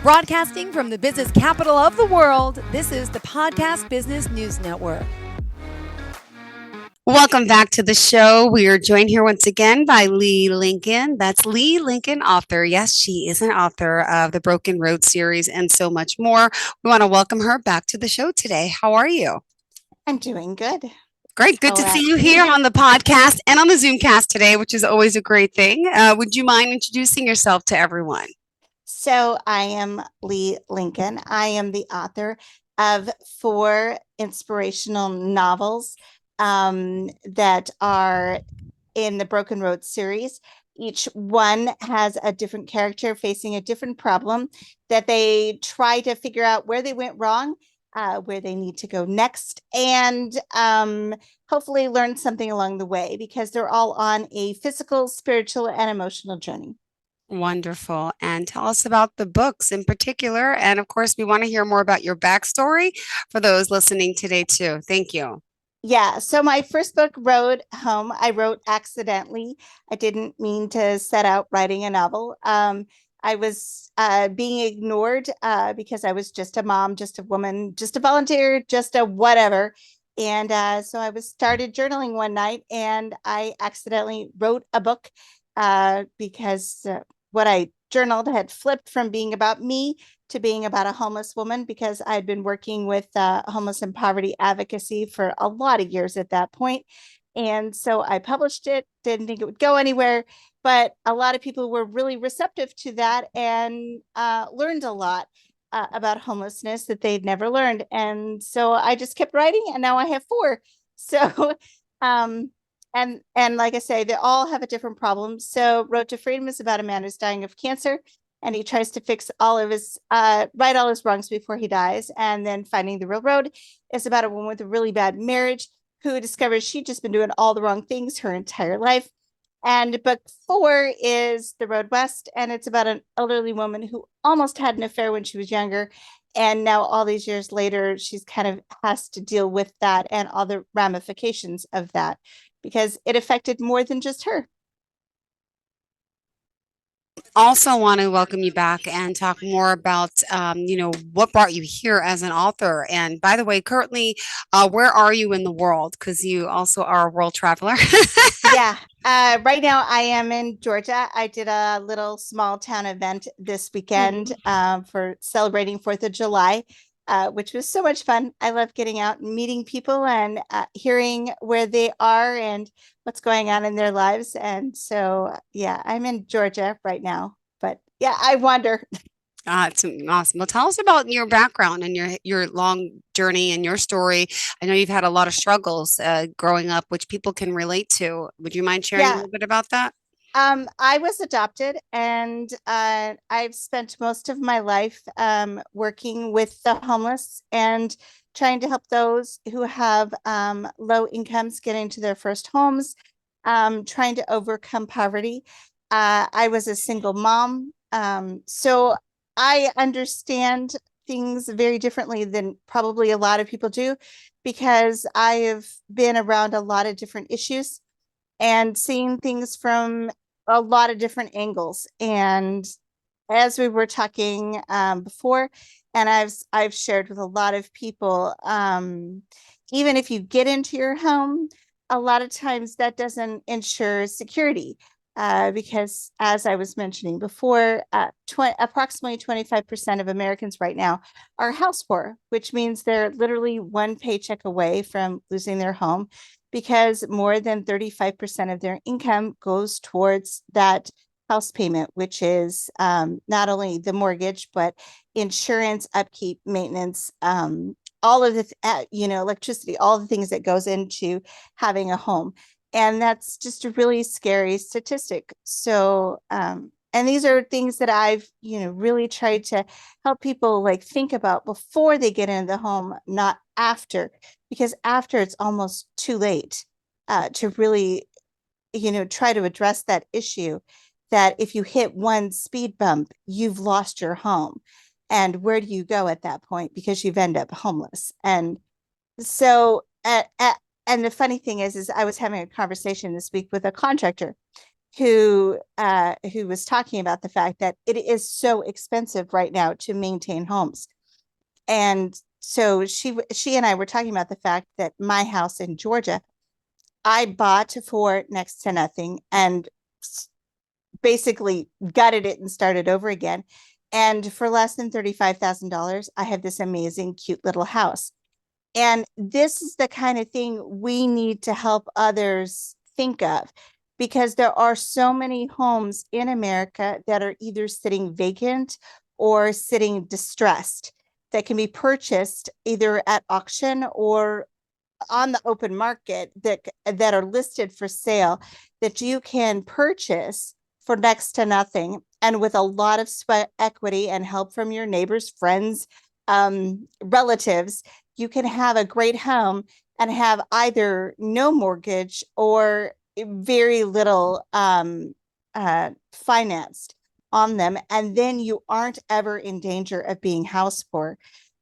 Broadcasting from the business capital of the world, this is the Podcast Business News Network. Welcome back to the show. We are joined here once again by Leigh Lincoln. That's Leigh Lincoln, author. Yes, she is an author of the Broken Road series and so much more. We want to welcome her back to the show today. How are you? I'm doing good. Great. Good to see you here on the podcast and on the Zoomcast today, which is always a great thing. Would you mind introducing yourself to everyone? So I am Leigh Lincoln. I am the author of 4 inspirational novels that are in the Broken Road series. Each one has a different character facing a different problem that they try to figure out where they went wrong, where they need to go next, and hopefully learn something along the way, because they're all on a physical, spiritual, and emotional journey. Wonderful. And tell us about the books in particular. And of course, we want to hear more about your backstory for those listening today, too. Thank you. Yeah. So my first book, Road Home, I wrote accidentally. I didn't mean to set out writing a novel. I was being ignored because I was just a mom, just a woman, just a volunteer, just a whatever. And so I started journaling one night, and I accidentally wrote a book because what I journaled had flipped from being about me to being about a homeless woman, because I'd been working with homeless and poverty advocacy for a lot of years at that point. And so I published it, didn't think it would go anywhere, but a lot of people were really receptive to that and learned a lot about homelessness that they'd never learned. And so I just kept writing, and now I have 4. So and like I say, they all have a different problem. So Road to Freedom is about a man who's dying of cancer, and he tries to fix all of his right all his wrongs before he dies. And then Finding the Real Road is about a woman with a really bad marriage who discovers she'd just been doing all the wrong things her entire life. And book 4 is The Road West, and it's about an elderly woman who almost had an affair when she was younger, and now all these years later she's kind of has to deal with that and all the ramifications of that, because it affected more than just her. Also want to welcome you back and talk more about, what brought you here as an author. And by the way, currently, where are you in the world? Because you also are a world traveler. Yeah. Right now I am in Georgia. I did a little small town event this weekend for celebrating 4th of July, which was so much fun. I love getting out and meeting people and hearing where they are and what's going on in their lives. And so, yeah, I'm in Georgia right now, but yeah, I wander. It's awesome. Well, tell us about your background and your long journey and your story. I know you've had a lot of struggles growing up, which people can relate to. Would you mind sharing a Yeah. little bit about that? I was adopted, and I've spent most of my life working with the homeless and trying to help those who have low incomes get into their first homes, trying to overcome poverty. I was a single mom, so I understand things very differently than probably a lot of people do, because I have been around a lot of different issues and seeing things from a lot of different angles. And as we were talking before, and I've shared with a lot of people, even if you get into your home, a lot of times that doesn't ensure security. Because as I was mentioning before, approximately 25% of Americans right now are house poor, which means they're literally one paycheck away from losing their home, because more than 35% of their income goes towards that house payment, which is not only the mortgage, but insurance, upkeep, maintenance, all of the, electricity, all the things that goes into having a home. And that's just a really scary statistic. So, and these are things that I've, really tried to help people think about before they get into the home, not after, because after it's almost too late to really, try to address that issue, that if you hit one speed bump, you've lost your home. And where do you go at that point? Because you've ended up homeless. And so, and the funny thing is I was having a conversation this week with a contractor who was talking about the fact that it is so expensive right now to maintain homes. And so she and I were talking about the fact that my house in Georgia, I bought for next to nothing and basically gutted it and started over again. And for less than $35,000, I have this amazing, cute little house. And this is the kind of thing we need to help others think of, because there are so many homes in America that are either sitting vacant or sitting distressed that can be purchased either at auction or on the open market that are listed for sale, that you can purchase for next to nothing, and with a lot of sweat equity and help from your neighbors, friends, relatives, you can have a great home and have either no mortgage or very little financed on them, and then you aren't ever in danger of being house poor,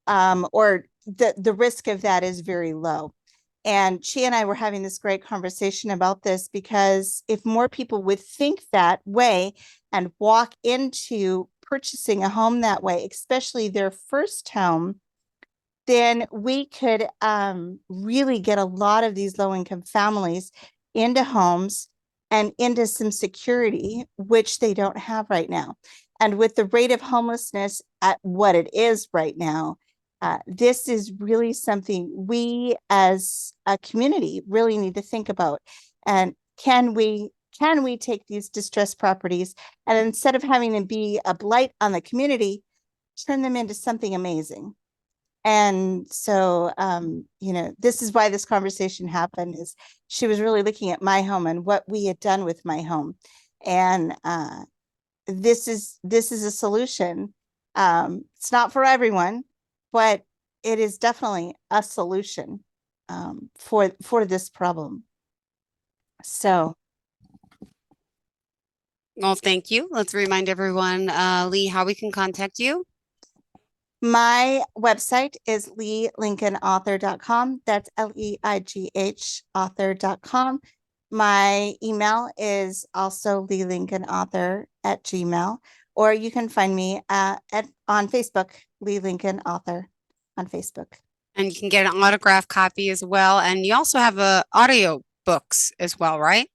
or the risk of that is very low. And she and I were having this great conversation about this, because if more people would think that way and walk into purchasing a home that way, especially their first home, then we could really get a lot of these low income families into homes and into some security, which they don't have right now. And with the rate of homelessness at what it is right now, this is really something we as a community really need to think about. And can we take these distressed properties, and instead of having them be a blight on the community, turn them into something amazing? And so, this is why this conversation happened, is she was really looking at my home and what we had done with my home. And this is a solution. It's not for everyone, but it is definitely a solution for this problem. So Well, thank you. Let's remind everyone, Leigh, how we can contact you. my website is leiglincolnauthor.com. That's Leigh author.com. My email is also leiglincolnauthor@gmail, or you can find me on Facebook, Leigh Lincoln Author on Facebook. And you can get an autographed copy as well. And you also have audio books as well, right?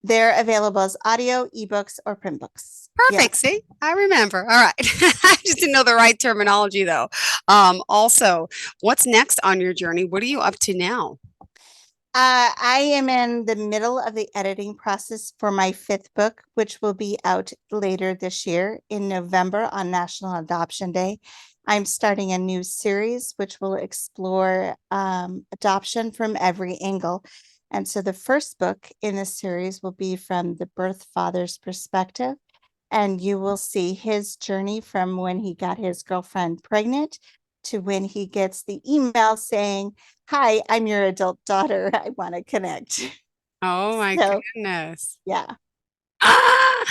They're available as audio, ebooks, or print books. Perfect. Yes. See, I remember. All right. I just didn't know the right terminology though. Also, what's next on your journey? What are you up to now? I am in the middle of the editing process for my 5th book, which will be out later this year in November on National Adoption Day. I'm starting a new series which will explore adoption from every angle. And so the first book in this series will be from the birth father's perspective. And you will see his journey from when he got his girlfriend pregnant to when he gets the email saying, "Hi, I'm your adult daughter. I want to connect." Oh my So, goodness. yeah. Ah!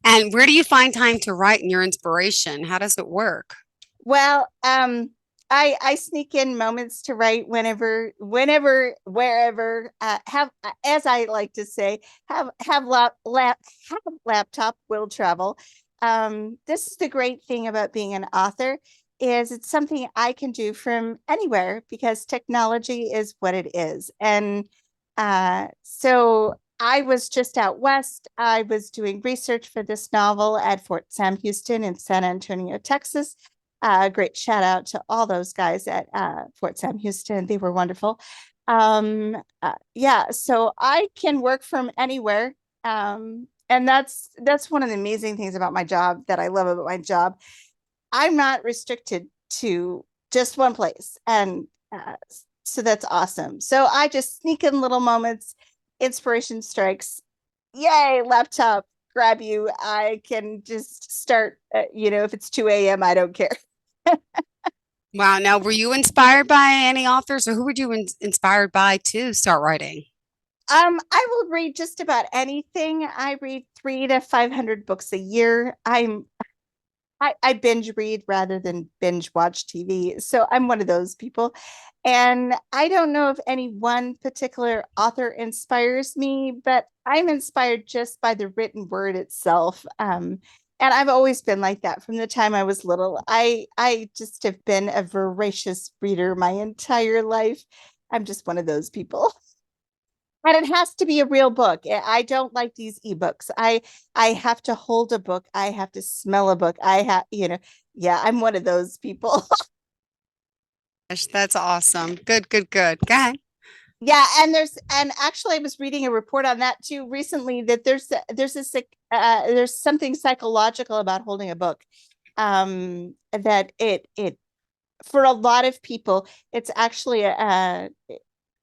And where do you find time to write and your inspiration? How does it work? Well, I sneak in moments to write whenever, wherever. Have, as I like to say, have laptop will travel. This is the great thing about being an author, is it's something I can do from anywhere, because technology is what it is. And so I was just out west. I was doing research for this novel at Fort Sam Houston in San Antonio, Texas. Great shout out to all those guys at Fort Sam Houston. They were wonderful. Yeah, so I can work from anywhere. And that's one of the amazing things about my job, that I love about my job. I'm not restricted to just one place. And so that's awesome. So I just sneak in little moments, inspiration strikes. Yay, laptop, grab you. I can just start, if it's 2 a.m., I don't care. Wow. Now, were you inspired by any authors, or who were you inspired by to start writing? I will read just about anything. I read 300 to 500 books a year. I binge read rather than binge watch TV. So I'm one of those people. And I don't know if any one particular author inspires me, but I'm inspired just by the written word itself. And I've always been like that from the time I was little. I just have been a voracious reader my entire life. I'm just one of those people. And it has to be a real book. I don't like these ebooks. I have to hold a book. I have to smell a book. I have, yeah, I'm one of those people. Gosh, that's awesome. Good, good, good. Go ahead. Yeah, and actually I was reading a report on that too recently that there's something psychological about holding a book. That it for a lot of people it's actually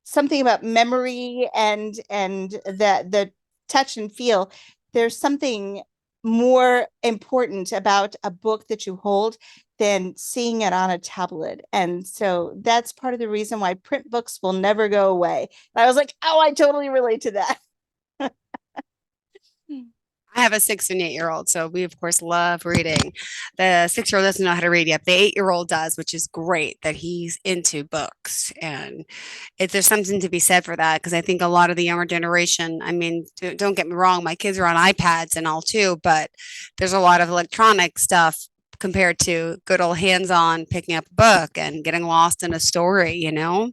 something about memory and the touch and feel. There's something more important about a book that you hold than seeing it on a tablet. And so that's part of the reason why print books will never go away. And I was like, oh, I totally relate to that. I have a 6 and 8-year-old, so we of course love reading. The 6-year-old doesn't know how to read yet. The 8-year-old does, which is great that he's into books. And there's something to be said for that because I think a lot of the younger generation, I mean, don't get me wrong, my kids are on iPads and all too, but there's a lot of electronic stuff compared to good old hands-on picking up a book and getting lost in a story, you know?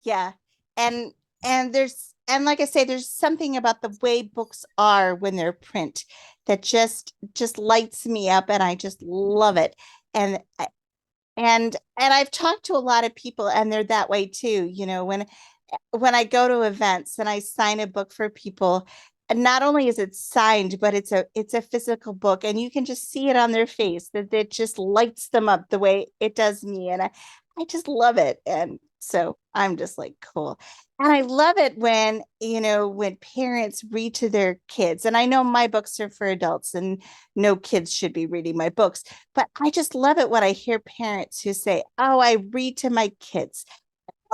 Yeah. And and like I say, there's something about the way books are when they're print that just lights me up and I just love it. And and I've talked to a lot of people and they're that way too. When I go to events and I sign a book for people, and not only is it signed, but it's a physical book, and you can just see it on their face that it just lights them up the way it does me, and I just love it, and so I'm just like cool. And I love it when parents read to their kids. And I know my books are for adults and no kids should be reading my books, but I just love it when I hear parents who say, "Oh, I read to my kids."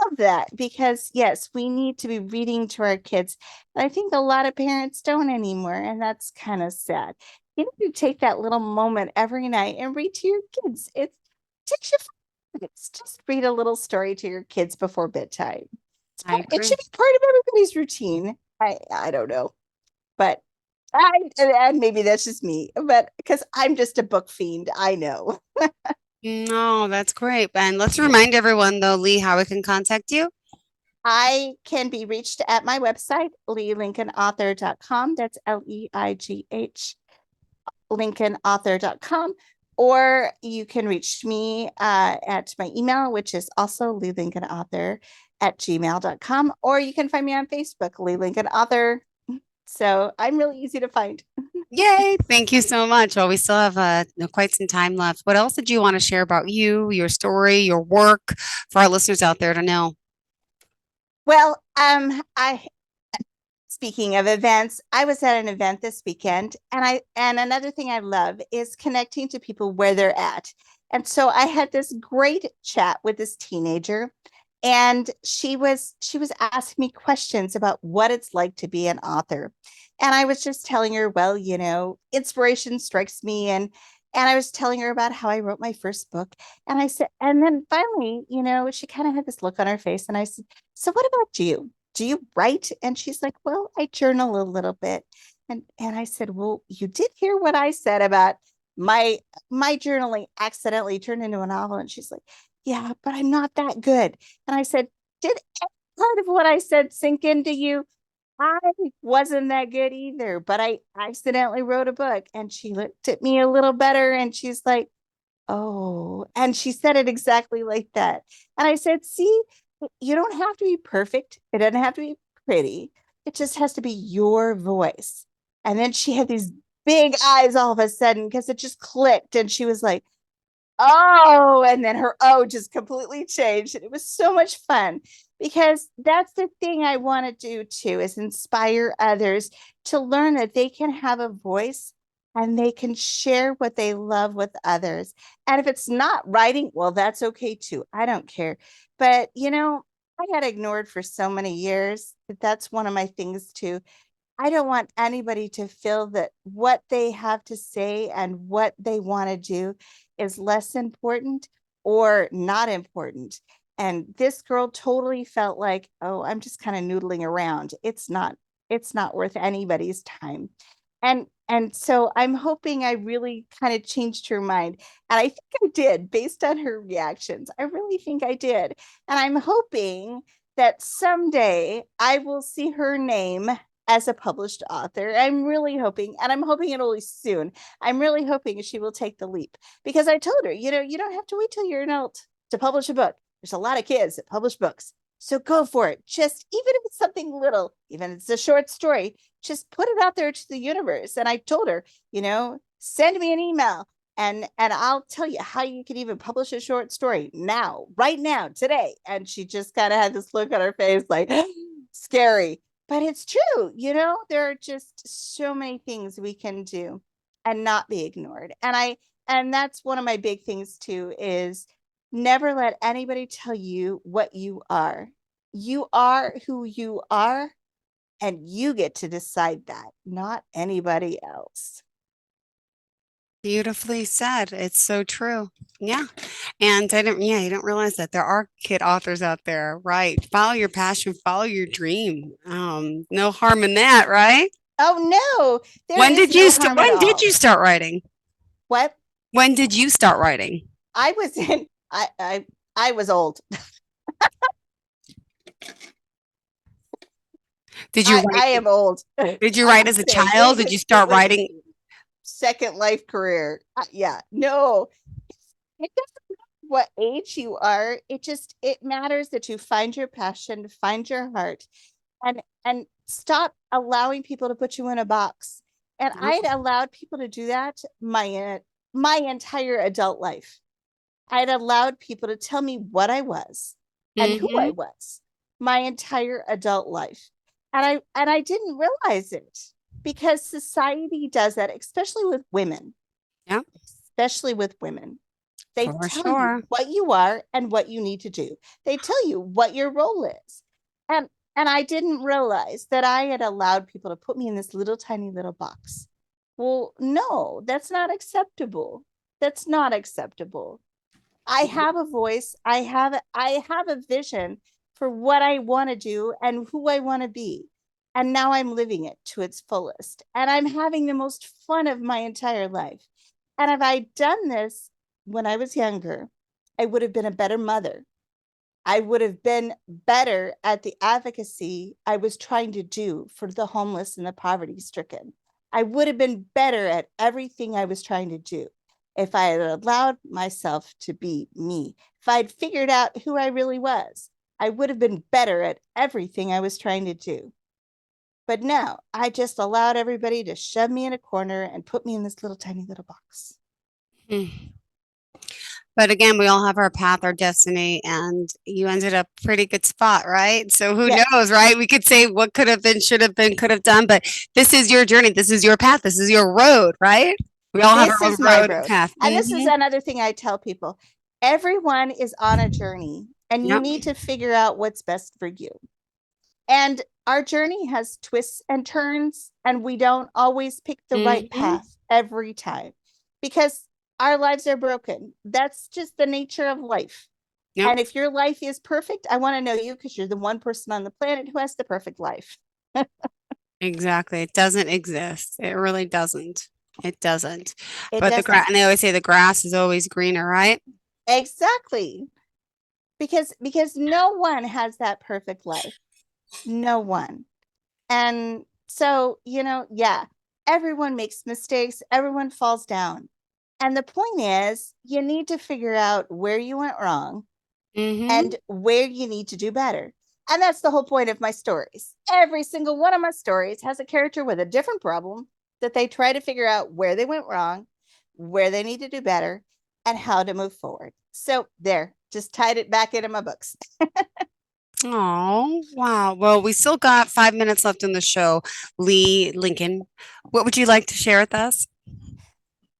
Love that because yes, we need to be reading to our kids. But I think a lot of parents don't anymore, and that's kind of sad. You need to take that little moment every night and read to your kids. It takes you 5 minutes. Just read a little story to your kids before bedtime. I It agree. should be part of everybody's routine. I don't know, but I and maybe that's just me, but because I'm just a book fiend, I know. No, that's great. And let's remind everyone though, Lee, how we can contact you. I can be reached at my website, leighlincolnauthor.com. That's Leigh, lincolnauthor.com. Or you can reach me at my email, which is also leighlincolnauthor at gmail.com. Or you can find me on Facebook, Leigh Lincoln Author. So I'm really easy to find. Yay. Thank you so much. Well, we still have quite some time left. What else did you want to share about you, your story, your work for our listeners out there to know? Well, I speaking of events, I was at an event this weekend, and another thing I love is connecting to people where they're at. And so I had this great chat with this teenager, and she was asking me questions about what it's like to be an author. And I was just telling her, well, inspiration strikes me, and I was telling her about how I wrote my first book. And I said, and then finally, she kind of had this look on her face, and I said, so what about you? Do you write? And she's like, well, I journal a little bit. And I said, well, you did hear what I said about my my journaling accidentally turned into a novel. And she's like, yeah, but I'm not that good. And I said, did part of what I said sink into you? I wasn't that good either, but I accidentally wrote a book. And she looked at me a little better and she's like, oh, and she said it exactly like that. And I said, see, you don't have to be perfect. It doesn't have to be pretty. It just has to be your voice. And then she had these big eyes all of a sudden because it just clicked. And she was like, oh, and then her oh just completely changed. And it was so much fun because that's the thing I want to do too is inspire others to learn that they can have a voice and they can share what they love with others. And if it's not writing, well, that's okay too. I don't care. But I got ignored for so many years that that's one of my things too. I don't want anybody to feel that what they have to say and what they want to do is less important or not important. And this girl totally felt like, oh, I'm just kind of noodling around. It's not worth anybody's time. And so I'm hoping I really kind of changed her mind. And I think I did based on her reactions. I really think I did. And I'm hoping that someday I will see her name as a published author. I'm really hoping, and I'm hoping it'll be soon. I'm really hoping she will take the leap because I told her, you don't have to wait till you're an adult to publish a book. There's a lot of kids that publish books. So go for it. Just even if it's something little, even if it's a short story, just put it out there to the universe. And I told her, send me an email and I'll tell you how you can even publish a short story now, right now, today. And she just kind of had this look on her face like scary. But it's true, there are just so many things we can do and not be ignored. And that's one of my big things too is never let anybody tell you what you are. You are who you are, and you get to decide that, not anybody else. Beautifully said. It's so true. Yeah. And you don't realize that there are kid authors out there, right? Follow your passion, follow your dream. No harm in that, right? Oh no, there is no harm at When did all. you start writing? What? When did you start writing? I was in I was old. Did you I write am old. did you I write would as a say child? Did you it start was writing? second life career. Yeah, no, it doesn't matter what age you are. It matters that you find your passion, find your heart, and stop allowing people to put you in a box. And Yep. I'd allowed people to do that my entire adult life. I'd allowed people to tell me what I was and who I Mm-hmm. was my entire adult life. And I didn't realize it because society does that, especially with women, Yep, especially with women. They for tell you sure. what you are and what you need to do. They tell you what your role is. And and I didn't realize that I had allowed people to put me in this little tiny little box. Well, no, that's not acceptable. That's not acceptable. I have a voice. I have a vision for what I want to do and who I want to be. And now I'm living it to its fullest. And I'm having the most fun of my entire life. And if I'd done this when I was younger, I would have been a better mother. I would have been better at the advocacy I was trying to do for the homeless and the poverty stricken. I would have been better at everything I was trying to do if I had allowed myself to be me. If I'd figured out who I really was, I would have been better at everything I was trying to do. But no, I just allowed everybody to shove me in a corner and put me in this little tiny little box. Mm. But again, we all have our path, our destiny, and you ended up pretty good spot, right? So who Yes, knows, right? We could say what could have been, should have been, could have done, but this is your journey. This is your path. This is your road, right? We all have this our own is my road and road. path. And this is another thing I tell people everyone is on a journey, and you Yep. need to figure out what's best for you. And our journey has twists and turns, and we don't always pick the right Hmm. path every time because our lives are broken. That's just the nature of life. Yep. And if your life is perfect, I want to know you because you're the one person on the planet who has the perfect life. Exactly. It doesn't exist. It really doesn't. It doesn't. It But doesn't. and they always say the grass is always greener, right? Exactly. Because no one has that perfect life. No one. And so, yeah, everyone makes mistakes, everyone falls down. And the point is, you need to figure out where you went wrong Hmm. and where you need to do better. And that's the whole point of my stories. Every single one of my stories has a character with a different problem that they try to figure out where they went wrong, where they need to do better, and how to move forward. So, there, just tied it back into my books. Oh, wow. Well, we still got 5 minutes left in the show. Leigh Lincoln, what would you like to share with us?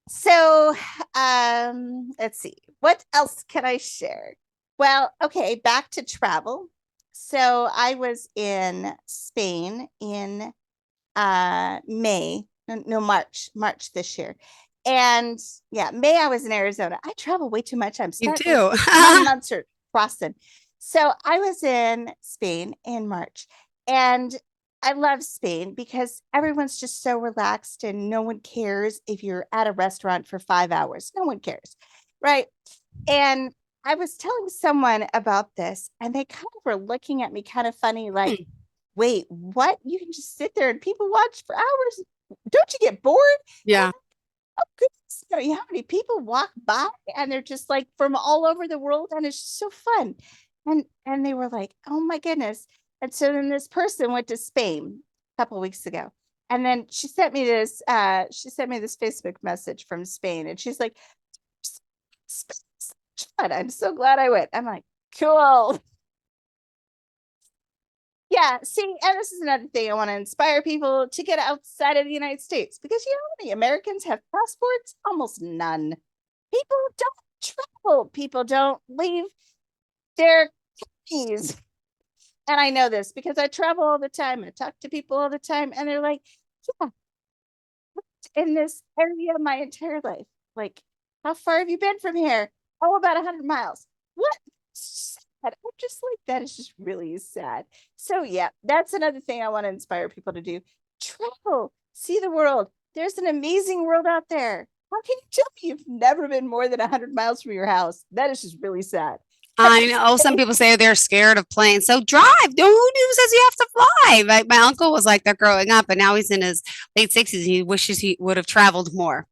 So, let's see. What else can I share? Well, okay, back to travel. So I was in Spain in May, no, March this year. And yeah, May I was in Arizona. I travel way too much. I'm You starting, do. my months are crossing. So I was in Spain in March, and I love Spain because everyone's just so relaxed and no one cares if you're at a restaurant for 5 hours. No one cares. Right. And I was telling someone about this, and they kind of were looking at me kind of funny, like, wait, what? You can just sit there and people watch for hours? Don't you get bored? Yeah. Oh, goodness. You know how many people walk by and they're just like from all over the world, and it's just so fun. And they were like, oh my goodness. And so then this person went to Spain a couple weeks ago. And then she sent me this Facebook message from Spain, and she's like, fun. I'm so glad I went. I'm like, cool. Yeah, see, and this is another thing I want to inspire people to get outside of the United States, because you know how many Americans have passports? Almost none. People don't travel. People don't leave their keys. And I know this because I travel all the time. I talk to people all the time, and they're like, yeah, in this area my entire life. Like, how far have you been from here? Oh, about 100 miles. What? Sad. I'm just like, that is just really sad. So, yeah, that's another thing I want to inspire people to do. Travel, see the world. There's an amazing world out there. How can you tell me you've never been more than 100 miles from your house? That is just really sad. I know some people say they're scared of planes. So drive. No, who says you have to fly? My uncle was like that growing up, and now he's in his late 60s. He wishes he would have traveled more.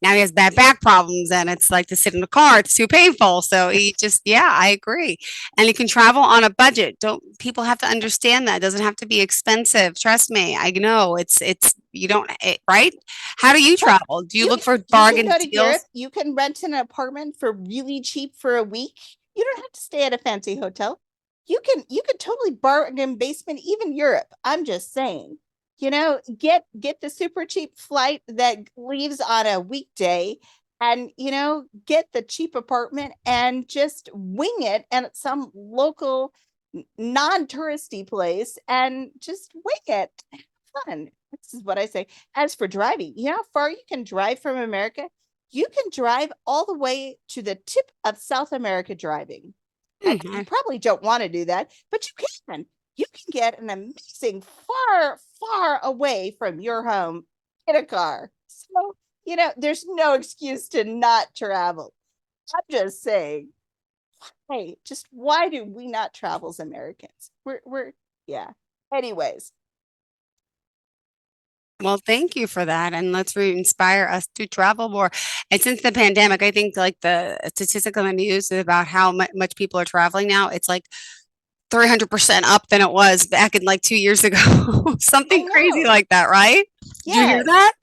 Now he has bad back problems, and it's like to sit in the car. It's too painful. So he just, yeah, I agree. And he can travel on a budget. Don't people have to understand that? It doesn't have to be expensive. Trust me. I know you don't, right? How do you travel? Do you look for You can bargain go to Europe. deals? You can rent an apartment for really cheap for a week. You don't have to stay at a fancy hotel. You can totally bargain basement, even Europe. I'm just saying. Get the super cheap flight that leaves on a weekday, and get the cheap apartment and just wing it and at some local non-touristy place and just wing it. Have fun. This is what I say. As for driving, you know how far you can drive from America? You can drive all the way to the tip of South America driving. And you probably don't want to do that, but you can. You can get an amazing far, far away from your home in a car. So, there's no excuse to not travel. I'm just saying, hey, just why do we not travel as Americans? Yeah. Anyways, Well, thank you for that. And let's inspire us to travel more. And since the pandemic, I think like the statistic on the news about how much people are traveling now, it's like 300% up than it was back in like 2 years ago. Something crazy know. like that, right? Did you hear Yes. that?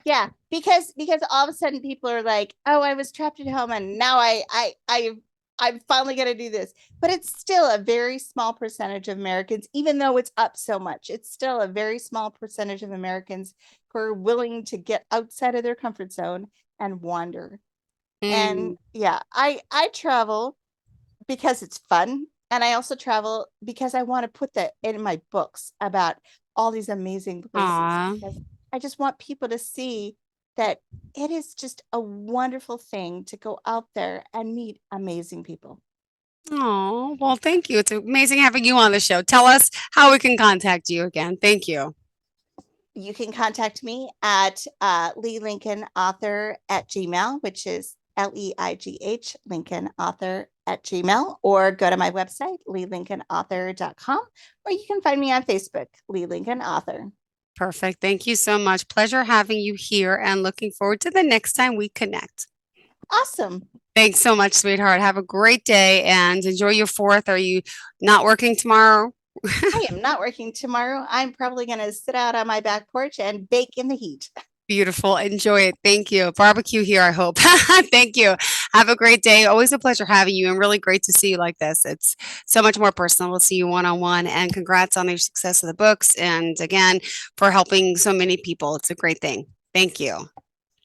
Yeah, because all of a sudden people are like, "Oh, I was trapped at home, and now I'm finally going to do this." But it's still a very small percentage of Americans, even though it's up so much. It's still a very small percentage of Americans who are willing to get outside of their comfort zone and wander. And Mm. yeah, I travel because it's fun, and I also travel because I want to put that in my books about all these amazing places, Aw. because I just want people to see that it is just a wonderful thing to go out there and meet amazing people. Oh, well, thank you. It's amazing having you on the show. Tell us how we can contact you again. Thank you. You can contact me at Leigh Lincoln Author at Gmail, which is Leigh Lincoln Author at Gmail, or go to my website, leighllincolnauthor.com, or you can find me on Facebook, Leigh Lincoln Author. Perfect. Thank you so much. Pleasure having you here and looking forward to the next time we connect. Awesome. Thanks so much, sweetheart. Have a great day and enjoy your fourth. Are you not working tomorrow? I am not working tomorrow. I'm probably going to sit out on my back porch and bake in the heat. Beautiful. Enjoy it. Thank you. Barbecue here, I hope. Thank you. Have a great day. Always a pleasure having you and really great to see you like this. It's so much more personal. We'll see you one on one. And congrats on your success of the books. And again, for helping so many people. It's a great thing. Thank you.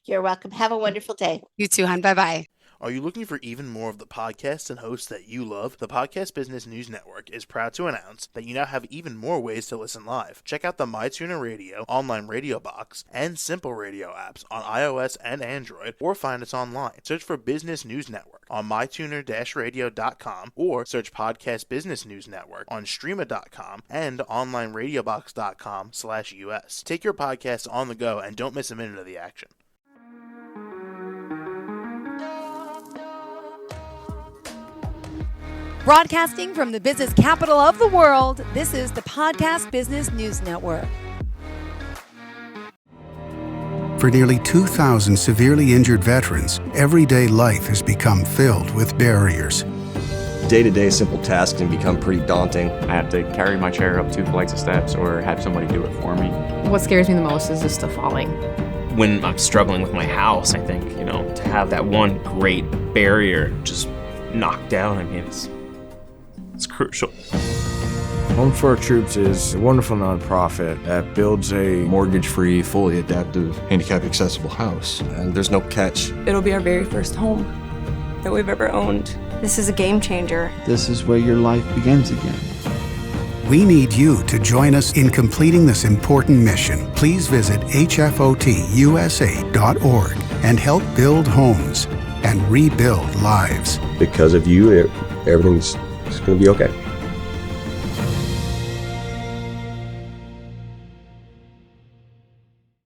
You're welcome. Have a wonderful day. You too, hon. Bye bye. Are you looking for even more of the podcasts and hosts that you love? The Podcast Business News Network is proud to announce that you now have even more ways to listen live. Check out the MyTuner Radio, online radio box, and Simple Radio apps on iOS and Android, or find us online. Search for Business News Network on mytuner-radio.com or search Podcast Business News Network on streama.com and onlineradiobox.com/US. Take your podcast on the go and don't miss a minute of the action. Broadcasting from the business capital of the world, this is the Podcast Business News Network. For nearly 2,000 severely injured veterans, everyday life has become filled with barriers. Day-to-day simple tasks can become pretty daunting. I have to carry my chair up 2 flights of steps or have somebody do it for me. What scares me the most is just the falling. When I'm struggling with my house, I think, to have that one great barrier just knocked down, it's crucial. Home for Our Troops is a wonderful nonprofit that builds a mortgage-free, fully adaptive, handicap-accessible house. And there's no catch. It'll be our very first home that we've ever owned. This is a game changer. This is where your life begins again. We need you to join us in completing this important mission. Please visit hfotusa.org and help build homes and rebuild lives. Because of you, everything's going to be okay.